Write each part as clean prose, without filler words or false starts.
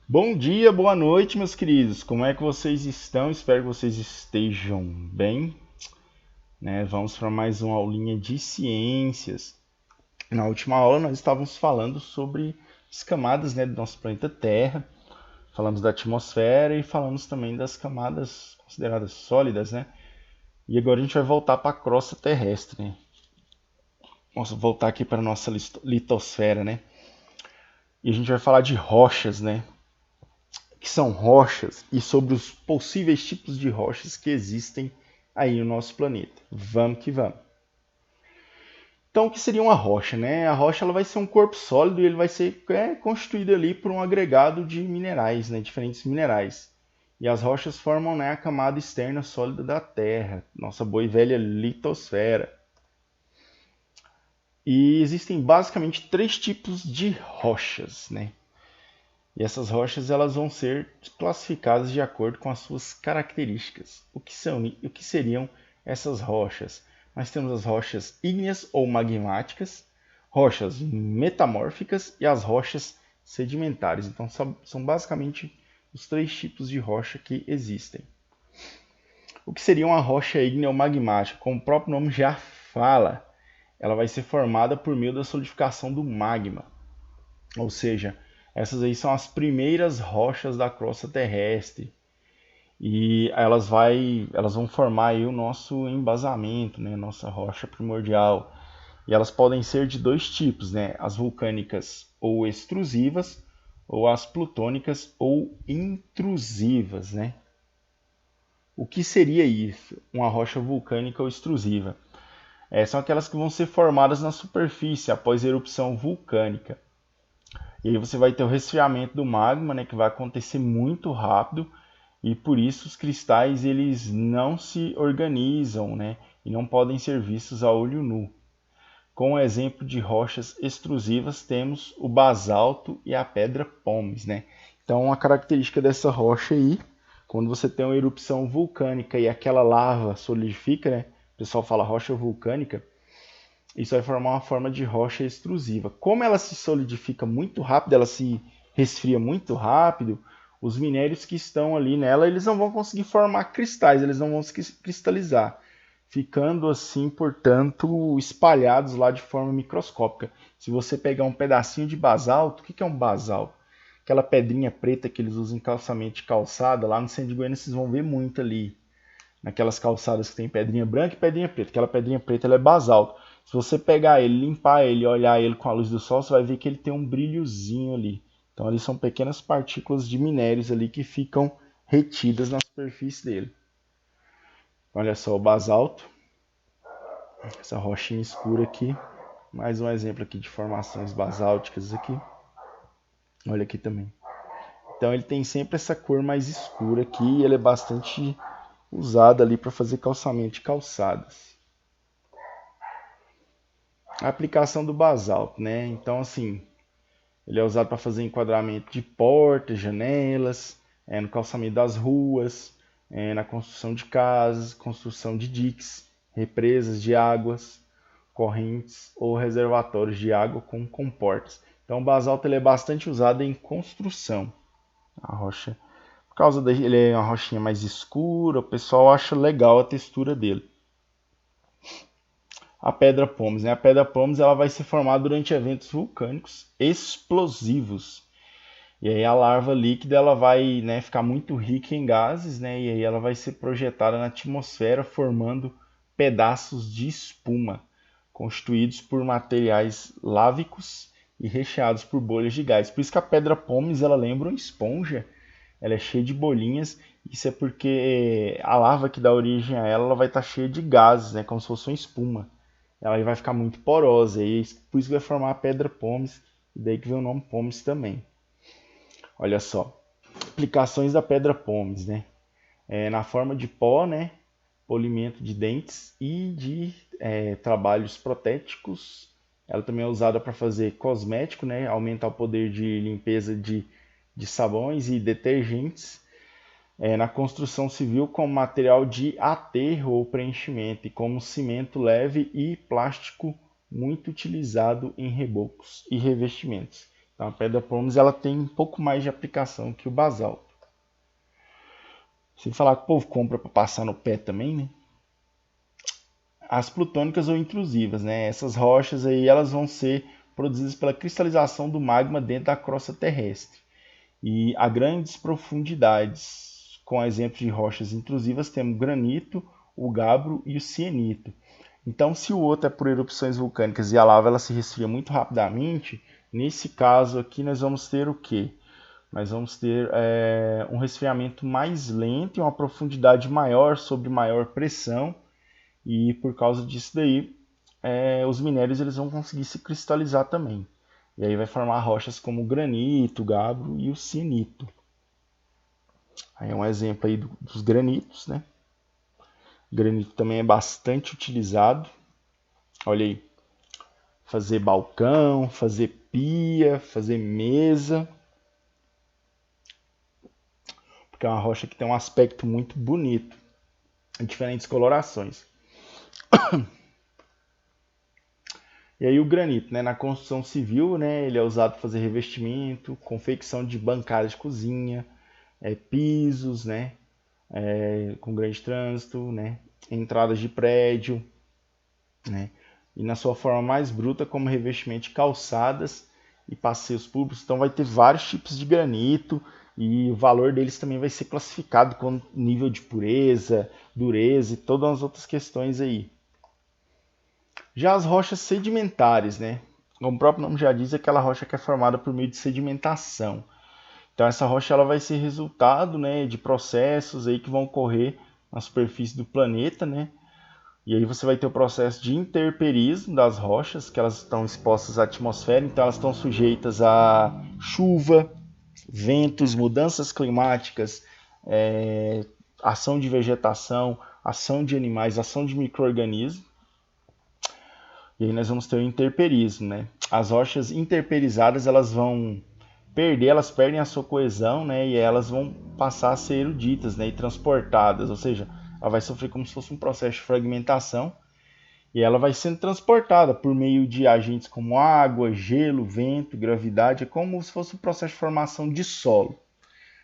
Bom dia, boa noite, meus queridos. Como é que vocês estão? Espero que vocês estejam bem, né? Vamos para mais uma aulinha de ciências. Na última aula nós estávamos falando sobre as camadas, né, do nosso planeta Terra. Falamos da atmosfera e falamos também das camadas consideradas sólidas, né? E agora a gente vai voltar para a crosta terrestre, né? Vamos voltar aqui para a nossa litosfera, né? E a gente vai falar de rochas, né? Que são rochas e sobre os possíveis tipos de rochas que existem aí no nosso planeta. Vamos que vamos. Então, o que seria uma rocha, né? A rocha ela vai ser um corpo sólido e ele vai ser constituído ali por um agregado de minerais, né? Diferentes minerais. E as rochas formam, né, a camada externa sólida da Terra, nossa boa e velha litosfera. E existem basicamente três tipos de rochas, né? E essas rochas elas vão ser classificadas de acordo com as suas características. O que seriam essas rochas? Nós temos as rochas ígneas ou magmáticas, rochas metamórficas e as rochas sedimentares. Então são basicamente os três tipos de rocha que existem. O que seria uma rocha ígnea ou magmática? Como o próprio nome já fala, ela vai ser formada por meio da solidificação do magma. Ou seja, essas aí são as primeiras rochas da crosta terrestre. E elas vão formar aí o nosso embasamento, né? Nossa rocha primordial. E elas podem ser de dois tipos, né? As vulcânicas ou extrusivas, ou as plutônicas ou intrusivas, né? O que seria isso? Uma rocha vulcânica ou extrusiva? São aquelas que vão ser formadas na superfície após erupção vulcânica. E aí você vai ter o resfriamento do magma, né, que vai acontecer muito rápido e por isso os cristais eles não se organizam, né, e não podem ser vistos a olho nu. Com o exemplo de rochas extrusivas temos o basalto e a pedra pómez, né? Então uma característica dessa rocha aí, quando você tem uma erupção vulcânica e aquela lava solidifica, né? O pessoal fala rocha vulcânica, isso vai formar uma forma de rocha extrusiva. Como ela se solidifica muito rápido, ela se resfria muito rápido, os minérios que estão ali nela, eles não vão conseguir formar cristais, eles não vão se cristalizar, ficando assim, portanto, espalhados lá de forma microscópica. Se você pegar um pedacinho de basalto, o que é um basalto? Aquela pedrinha preta que eles usam em calçamento de calçada, lá no centro de Goiânia vocês vão ver muito ali, naquelas calçadas que tem pedrinha branca e pedrinha preta. Aquela pedrinha preta ela é basalto. Se você pegar ele, limpar ele, olhar ele com a luz do sol, você vai ver que ele tem um brilhozinho ali. Então ali são pequenas partículas de minérios ali que ficam retidas na superfície dele. Olha só o basalto, essa rochinha escura aqui. Mais um exemplo aqui de formações basálticas aqui. Olha aqui também. Então ele tem sempre essa cor mais escura aqui e ele é bastante usado ali para fazer calçamento de calçadas. A aplicação do basalto, né? Então, assim, ele é usado para fazer enquadramento de portas, janelas, no calçamento das ruas, na construção de casas, construção de diques, represas de águas, correntes ou reservatórios de água com comportas. Então, o basalto ele é bastante usado em construção. A rocha, por causa dele, ele é uma rochinha mais escura, o pessoal acha legal a textura dele. A pedra pómez, né? A pedra pómez ela vai se formar durante eventos vulcânicos explosivos. E aí a larva líquida ela vai, né, ficar muito rica em gases, né? E aí ela vai ser projetada na atmosfera formando pedaços de espuma, constituídos por materiais lávicos e recheados por bolhas de gás. Por isso que a pedra pómez ela lembra uma esponja, ela é cheia de bolinhas. Isso é porque a lava que dá origem a ela, ela vai estar cheia de gases, né, como se fosse uma espuma. Ela vai ficar muito porosa e por isso que vai formar a pedra pómez, e daí que vem o nome pómez também. Olha só, aplicações da pedra pómez, né? Na forma de pó, né? Polimento de dentes e de trabalhos protéticos. Ela também é usada para fazer cosmético, né? Aumentar o poder de limpeza de sabões e detergentes. Na construção civil como material de aterro ou preenchimento e como cimento leve e plástico muito utilizado em rebocos e revestimentos. Então, a pedra pómez ela tem um pouco mais de aplicação que o basalto. Sem falar que o povo compra para passar no pé também, né? As plutônicas ou intrusivas, né? Essas rochas aí elas vão ser produzidas pela cristalização do magma dentro da crosta terrestre. E a grandes profundidades, com exemplos de rochas intrusivas, temos o granito, o gabbro e o sienito. Então, se o outro é por erupções vulcânicas e a lava ela se resfria muito rapidamente, nesse caso aqui nós vamos ter o quê? Nós vamos ter um resfriamento mais lento e uma profundidade maior sobre maior pressão, e por causa disso daí, os minérios eles vão conseguir se cristalizar também. E aí vai formar rochas como o granito, o gabbro e o sienito. Aí é um exemplo aí dos granitos, né? O granito também é bastante utilizado. Olha aí, fazer balcão, fazer pia, fazer mesa. Porque é uma rocha que tem um aspecto muito bonito, em diferentes colorações. E aí o granito, né, na construção civil, né, ele é usado para fazer revestimento, confecção de bancadas de cozinha, pisos, né, com grande trânsito, né, entradas de prédio, né, e na sua forma mais bruta como revestimento de calçadas e passeios públicos. Então vai ter vários tipos de granito e o valor deles também vai ser classificado com nível de pureza, dureza e todas as outras questões aí. Já as rochas sedimentares, né? Como o próprio nome já diz, é aquela rocha que é formada por meio de sedimentação. Então essa rocha ela vai ser resultado, né, de processos aí que vão ocorrer na superfície do planeta, né? E aí você vai ter o processo de interperismo das rochas, que elas estão expostas à atmosfera, então elas estão sujeitas a chuva, ventos, mudanças climáticas, ação de vegetação, ação de animais, ação de micro-organismos. E aí nós vamos ter o interperismo, né? As rochas interperizadas, elas perdem a sua coesão, né? E elas vão passar a ser eruditas, né? E transportadas, ou seja, ela vai sofrer como se fosse um processo de fragmentação e ela vai sendo transportada por meio de agentes como água, gelo, vento, gravidade, é como se fosse um processo de formação de solo,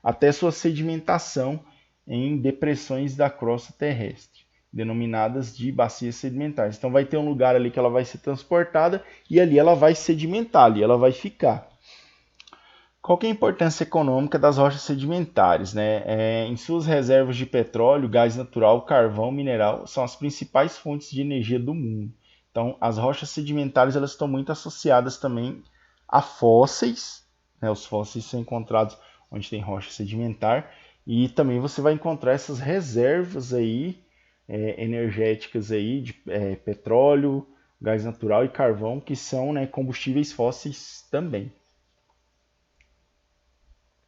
até sua sedimentação em depressões da crosta terrestre, denominadas de bacias sedimentares. Então vai ter um lugar ali que ela vai ser transportada e ali ela vai sedimentar, ali ela vai ficar. Qual que é a importância econômica das rochas sedimentares, né? Em suas reservas de petróleo, gás natural, carvão, mineral, são as principais fontes de energia do mundo. Então, as rochas sedimentares elas estão muito associadas também a fósseis, né? Os fósseis são encontrados onde tem rocha sedimentar, e também você vai encontrar essas reservas aí, energéticas aí de petróleo, gás natural e carvão, que são, né, combustíveis fósseis também.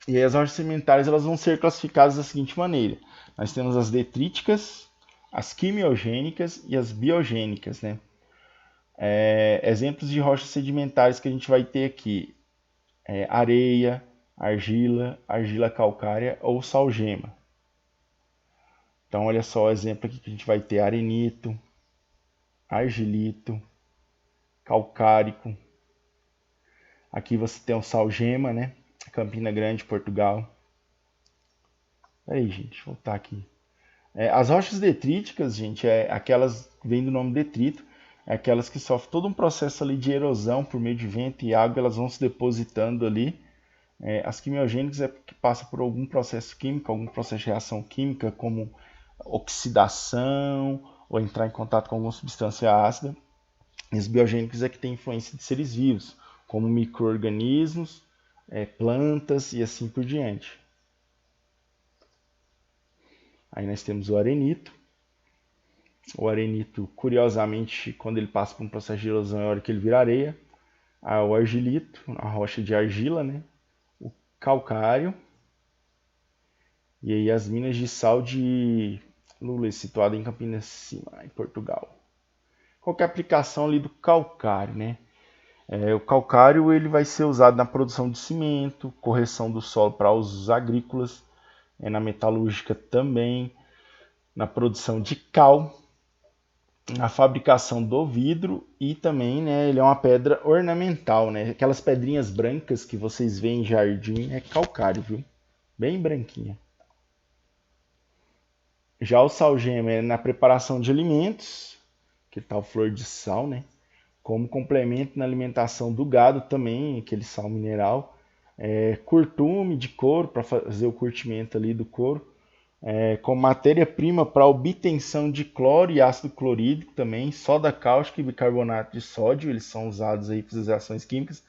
E aí as rochas sedimentares elas vão ser classificadas da seguinte maneira: nós temos as detríticas, as quimiogênicas e as biogênicas, né? Exemplos de rochas sedimentares que a gente vai ter aqui: areia, argila, argila calcária ou salgema. Então olha só o exemplo aqui que a gente vai ter: arenito, argilito, calcárico. Aqui você tem o salgema, né? Campina Grande, Portugal. Peraí, gente, deixa eu voltar aqui. As rochas detríticas, gente, aquelas que vêm do nome detrito, é aquelas que sofrem todo um processo ali de erosão por meio de vento e água, elas vão se depositando ali. As quimiogênicas é que passa por algum processo químico, algum processo de reação química, como oxidação ou entrar em contato com alguma substância ácida. E as biogênicas é que tem influência de seres vivos, como micro-organismos, plantas e assim por diante. Aí nós temos o arenito. O arenito, curiosamente, quando ele passa por um processo de erosão, é a hora que ele vira areia. O argilito, a rocha de argila, né? O calcário. E aí as minas de sal de Lula, situada em Campinas, Cima, em Portugal. Qual que é a aplicação ali do calcário, né? O calcário ele vai ser usado na produção de cimento, correção do solo para usos agrícolas, na metalúrgica também, na produção de cal, a fabricação do vidro e também, né, ele é uma pedra ornamental, né? Aquelas pedrinhas brancas que vocês veem em jardim é calcário, viu? Bem branquinha. Já o salgema é na preparação de alimentos, que tal flor de sal, né? Como complemento na alimentação do gado também, aquele sal mineral. Curtume de couro para fazer o curtimento ali do couro. Como matéria-prima para obtenção de cloro e ácido clorídrico também, soda cáustica e bicarbonato de sódio, eles são usados aí para as reações químicas.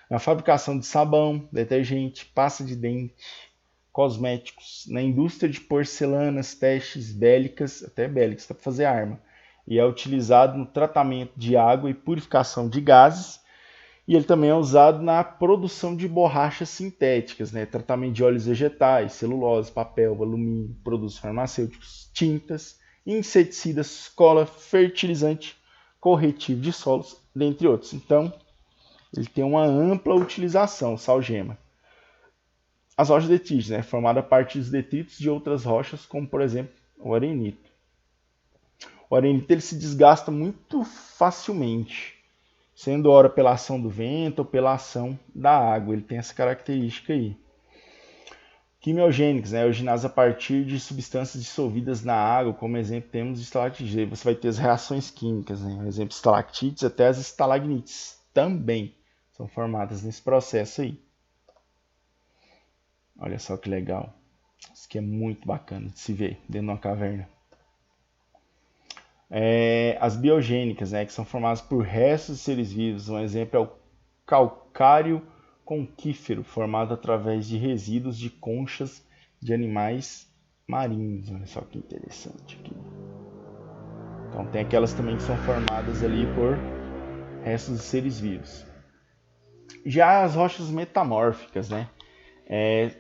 Na fabricação de sabão, detergente, pasta de dente, cosméticos, na indústria de porcelanas, testes bélicas, até bélicas, para fazer arma. E é utilizado no tratamento de água e purificação de gases. E ele também é usado na produção de borrachas sintéticas, né? Tratamento de óleos vegetais, celulose, papel, alumínio, produtos farmacêuticos, tintas, inseticidas, cola, fertilizante, corretivo de solos, dentre outros. Então, ele tem uma ampla utilização, salgema. As rochas detritícias, né? Formada a partir dos detritos de outras rochas, como por exemplo o arenito. O arenito ele se desgasta muito facilmente, sendo ora pela ação do vento ou pela ação da água. Ele tem essa característica aí. Quimiogênicos, né? Originais a partir de substâncias dissolvidas na água, como exemplo temos estalactites. Você vai ter as reações químicas, né? Por exemplo, estalactites até as estalagmites também são formadas nesse processo aí. Olha só que legal. Isso aqui é muito bacana de se ver dentro de uma caverna. As biogênicas, né, que são formadas por restos de seres vivos. Um exemplo é o calcário conquífero, formado através de resíduos de conchas de animais marinhos. Olha só que interessante aqui. Então tem aquelas também que são formadas ali por restos de seres vivos. Já as rochas metamórficas, né?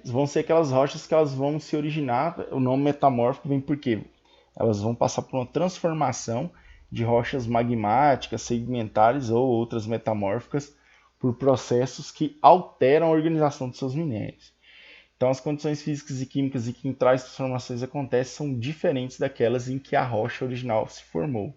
Vão ser aquelas rochas que elas vão se originar. O nome metamórfico vem por quê? Elas vão passar por uma transformação de rochas magmáticas, sedimentares ou outras metamórficas por processos que alteram a organização de seus minérios. Então, as condições físicas e químicas em que tais transformações acontecem são diferentes daquelas em que a rocha original se formou.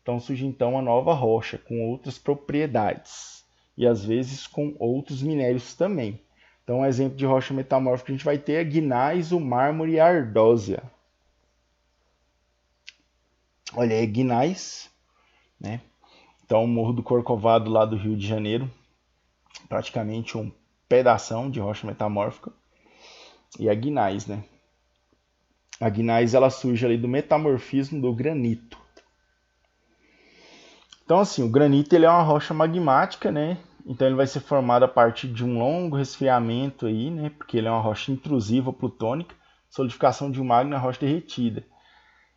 Então, surge então uma nova rocha com outras propriedades e às vezes com outros minérios também. Então, um exemplo de rocha metamórfica que a gente vai ter é guinais, o mármore e a ardósia. Olha, é guinais, né? Então, o Morro do Corcovado, lá do Rio de Janeiro, praticamente um pedação de rocha metamórfica. E a guinais, né? A guinais ela surge ali do metamorfismo do granito. Então, assim, o granito ele é uma rocha magmática, né? Então, ele vai ser formado a partir de um longo resfriamento aí, né? Porque ele é uma rocha intrusiva plutônica, solidificação de um magma na rocha derretida.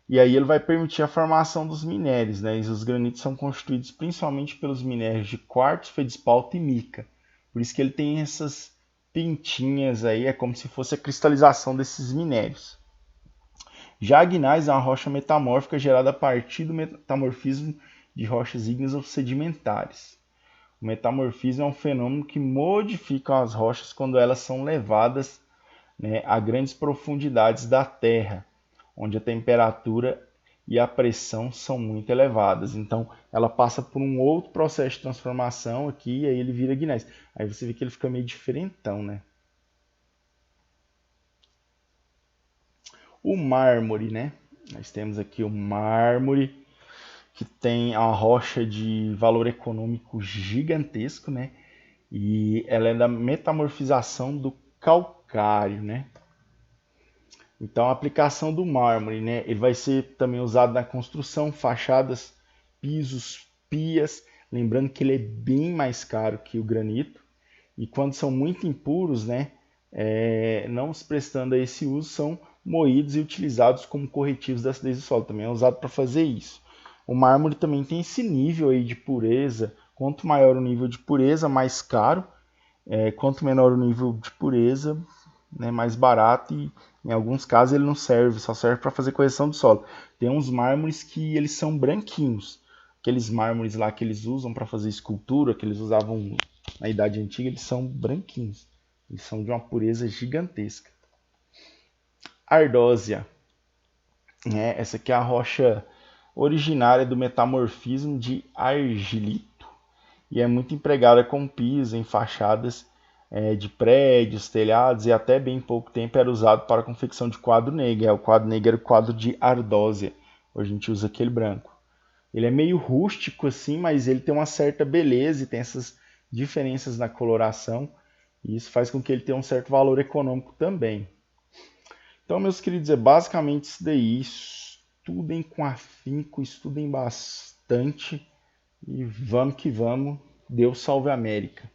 E aí ele vai permitir a formação dos minérios, né? E os granitos são constituídos principalmente pelos minérios de quartzo, feldspalto e mica. Por isso que ele tem essas pintinhas aí, é como se fosse a cristalização desses minérios. Já a gneiss é uma rocha metamórfica gerada a partir do metamorfismo de rochas ígneas ou sedimentares. O metamorfismo é um fenômeno que modifica as rochas quando elas são levadas, né, a grandes profundidades da Terra, onde a temperatura e a pressão são muito elevadas. Então, ela passa por um outro processo de transformação aqui e aí ele vira gneiss. Aí você vê que ele fica meio diferentão, né? O mármore, né? Nós temos aqui o mármore, que tem a rocha de valor econômico gigantesco, né? E ela é da metamorfização do calcário, né? Então, a aplicação do mármore, né? Ele vai ser também usado na construção, fachadas, pisos, pias. Lembrando que ele é bem mais caro que o granito. E quando são muito impuros, né? Não se prestando a esse uso, são moídos e utilizados como corretivos da acidez do solo. Também é usado para fazer isso. O mármore também tem esse nível aí de pureza. Quanto maior o nível de pureza, mais caro. Quanto menor o nível de pureza, né, mais barato. E em alguns casos ele não serve, só serve para fazer correção do solo. Tem uns mármores que eles são branquinhos. Aqueles mármores lá que eles usam para fazer escultura, que eles usavam na Idade Antiga, eles são branquinhos. Eles são de uma pureza gigantesca. Ardósia. Essa aqui é a rocha originária do metamorfismo de argilito e é muito empregada como piso em fachadas de prédios, telhados e até bem pouco tempo era usado para a confecção de quadro negro. O quadro negro era o quadro de ardósia, hoje a gente usa aquele branco. Ele é meio rústico assim, mas ele tem uma certa beleza e tem essas diferenças na coloração e isso faz com que ele tenha um certo valor econômico também. Então, meus queridos, é basicamente isso daí. Estudem com afinco, estudem bastante e vamos que vamos. Deus salve a América.